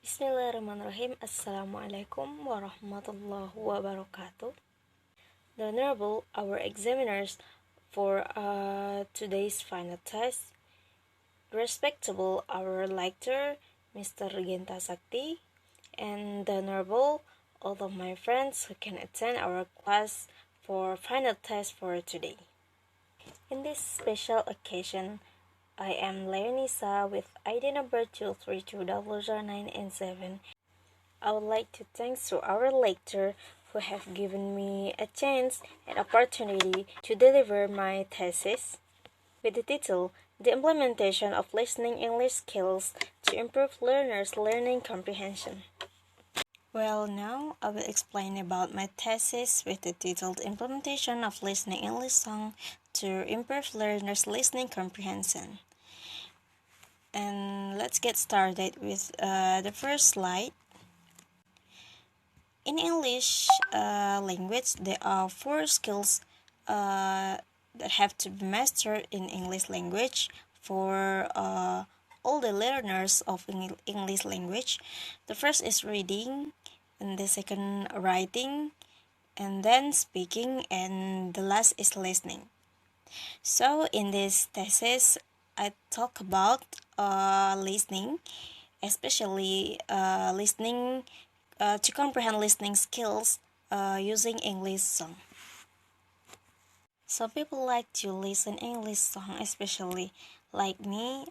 Bismillahirrahmanirrahim. Assalamualaikum warahmatullahi wabarakatuh. The Honorable, our examiners for today's final test, respectable our lecturer, Mr. Genta Sakti, and the Honorable, all of my friends who can attend our class for final test for today. In this special occasion, I am Leonisa with ID number 2320009 and 7. I would like to thank to our lecturer who have given me a chance and opportunity to deliver my thesis with the title The Implementation of Listening English Skills to Improve Learners' Learning Comprehension. Well, now I will explain about my thesis with the title The Implementation of Listening English Song to Improve Learners' Listening Comprehension. And let's get started with the first slide. In English language, there are 4 skills that have to be mastered in English language for all the learners of English language. The first is reading, and the second writing, and then speaking, and the last is listening. So in this thesis, I talk about listening, especially listening to comprehend listening skills using English song. Some people like to listen English song, especially like me.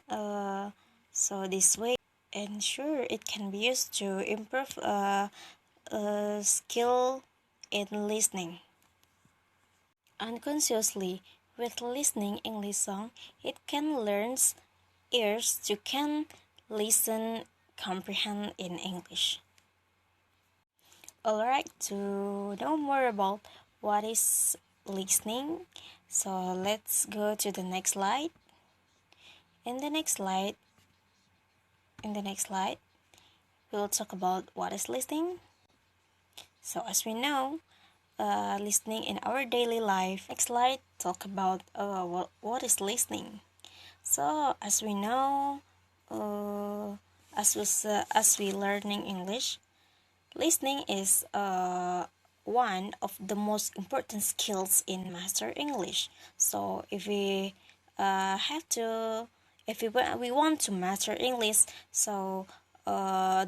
So this way, and sure, it can be used to improve skill in listening. Unconsciously, with listening English song, it can learn ears to can listen, comprehend in English. Alright, to know more about what is listening, so let's go to the next slide. In the next slide, we'll talk about what is listening. So as we know, listening in our daily life. Next slide, talk about what is listening. So as we know, as we learning English, listening is one of the most important skills in master English. So if we we want to master English, so one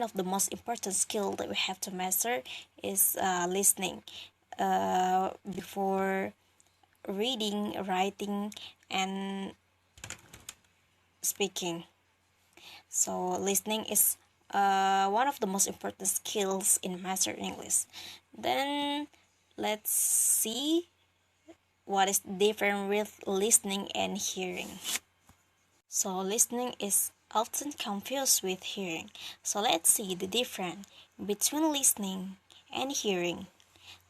of the most important skill that we have to master is listening before reading, writing, and speaking. So listening is one of the most important skills in master English. Then let's see what is different with listening and hearing. So listening is often confused with hearing. So let's see the difference between listening and hearing.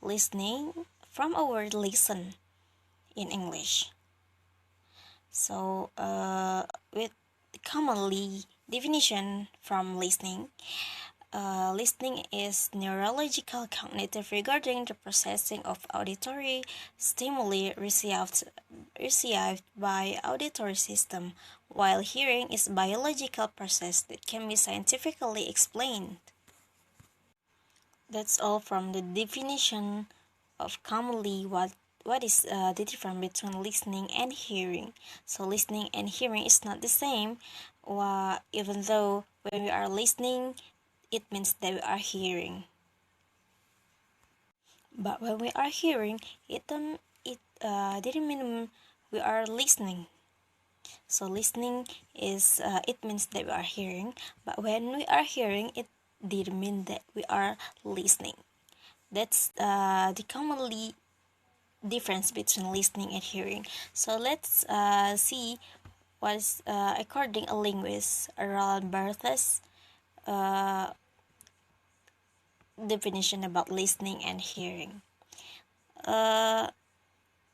Listening, from a word listen in English. So with commonly definition from listening, listening is neurological cognitive regarding the processing of auditory stimuli received by auditory system, while hearing is biological process that can be scientifically explained. That's all from the definition of commonly what is the difference between listening and hearing. So listening and hearing is not the same, even though when we are listening, it means that we are hearing. But when we are hearing, it didn't mean we are listening. So listening is it means that we are hearing, but when we are hearing, it didn't mean that we are listening. That's the commonly difference between listening and hearing. So let's see what is according a linguist, Roland Barthes, definition about listening and hearing.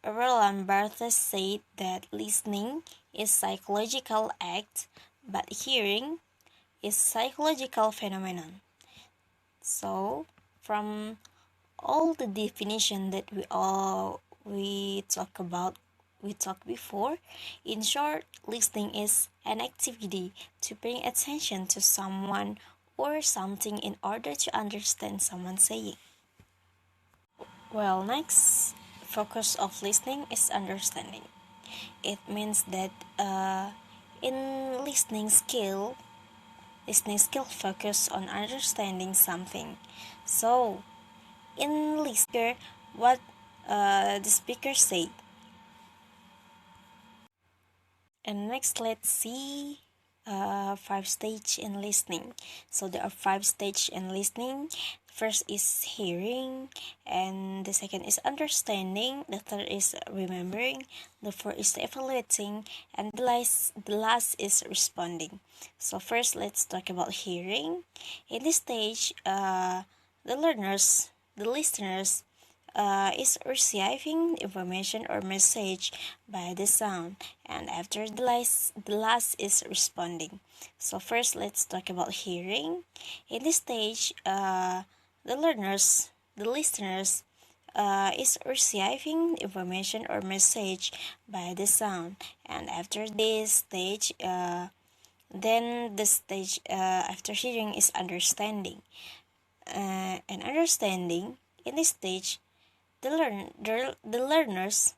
Roland Barthes said that listening is psychological act, but hearing is psychological phenomenon. So from all the definition that we talk about we talked before. In short, listening is an activity to pay attention to someone or something in order to understand someone saying. Well, next focus of listening is understanding. It means that in listening skill focus on understanding something. So, in listening, what the speaker say. And next, let's see five stage in listening. So there are five stage in listening. First is hearing, and the second is understanding. The third is remembering. The fourth is evaluating, and the last is responding. So first, let's talk about hearing. In this stage, the listeners is receiving information or message by the sound, and after the last is responding. So first, let's talk about hearing. In this stage, the listeners is receiving information or message by the sound, and after this stage, then the stage after hearing is understanding. And understanding, in this stage, the learners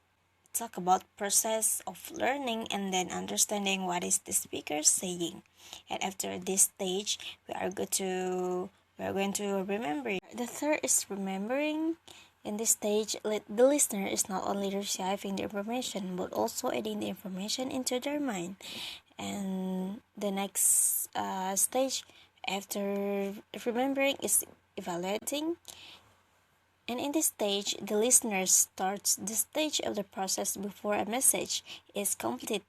talk about process of learning and then understanding what is the speaker saying. And after this stage, we are going to remember. The third is remembering. In this stage, the listener is not only receiving the information but also adding the information into their mind. And the next stage after remembering is evaluating. And in this stage, the listener starts the stage of the process before a message is complete.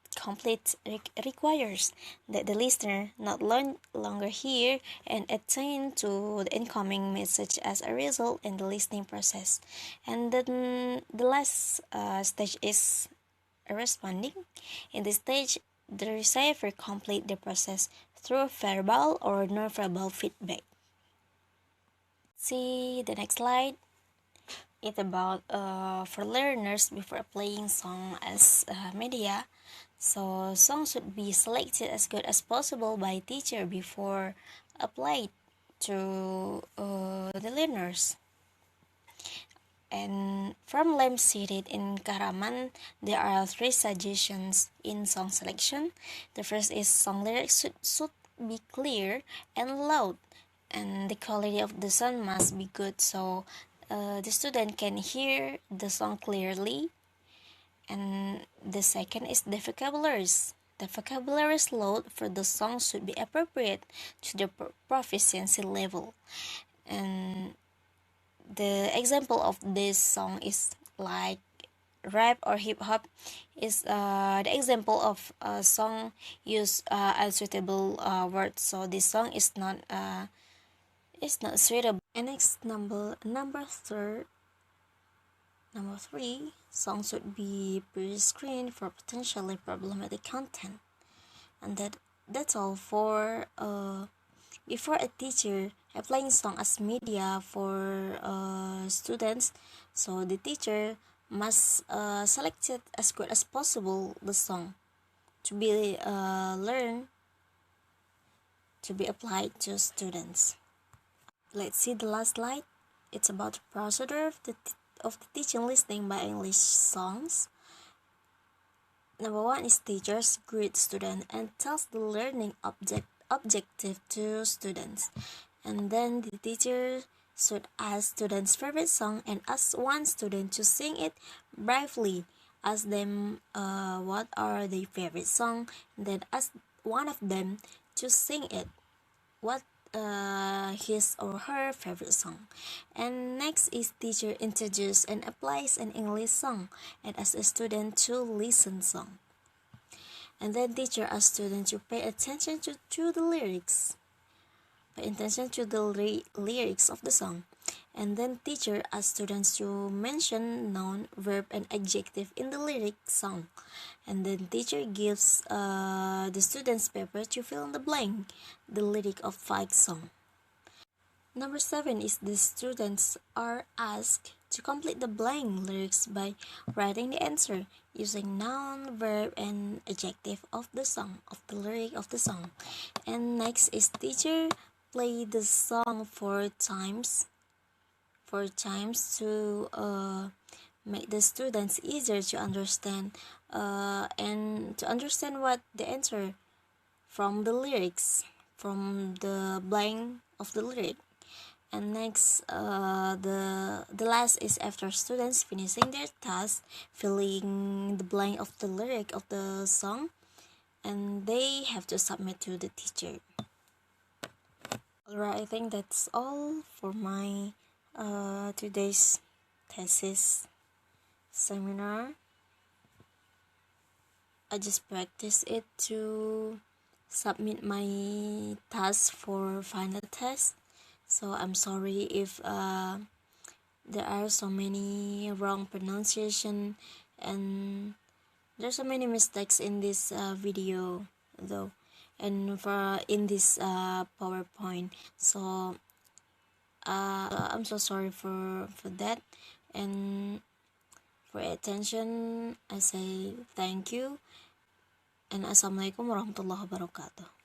Requires that the listener not longer hear and attend to the incoming message as a result in the listening process. And then the last stage is responding. In this stage, the receiver complete the process through verbal or non-verbal feedback. See the next slide. It's about for learners before playing song as media. So songs should be selected as good as possible by teacher before applied to the learners. And from Lem seated in Karaman, there are three suggestions in song selection. The first is song lyrics should be clear and loud, and the quality of the sound must be good so the student can hear the song clearly. And the second is the vocabularies. The vocabularies load for the song should be appropriate to the proficiency level. And the example of this song is like rap or hip hop is the example of a song use unsuitable words. So this song is not suitable. And next number three, songs should be pre-screened for potentially problematic content. And that's all for before a teacher applying song as media for students. So the teacher must select it as good as possible the song to be learned to be applied to students. Let's see the last slide. It's about the procedure of the teaching listening by English songs. Number one is teachers greet students and tells the learning objective to students. And then the teacher should ask students' favorite song and ask one student to sing it bravely. Ask them what are their favorite song, and then ask one of them to sing it. What his or her favorite song. And next is teacher introduce and applies an English song and asks a student to listen song. And then teacher asks students to pay attention to the lyrics. Pay attention to the lyrics of the song. And then teacher asks students to mention noun, verb, and adjective in the lyric song. And then teacher gives the students paper to fill in the blank, the lyric of fight song. Number 7 is the students are asked to complete the blank lyrics by writing the answer using noun, verb, and adjective of the song, of the lyric of the song. And next is teacher play the song four times to make the students easier to understand and to understand what the answer from the lyrics, from the blank of the lyric. And next, the last is after students finishing their task, filling the blank of the lyric of the song, and they have to submit to the teacher. Alright, I think that's all for my today's thesis seminar. I just practice it to submit my task for final test. So I'm sorry if there are so many wrong pronunciation and there's so many mistakes in this video though, and for in this PowerPoint. So I'm so sorry for that, and for your attention I say thank you, and assalamualaikum warahmatullahi wabarakatuh.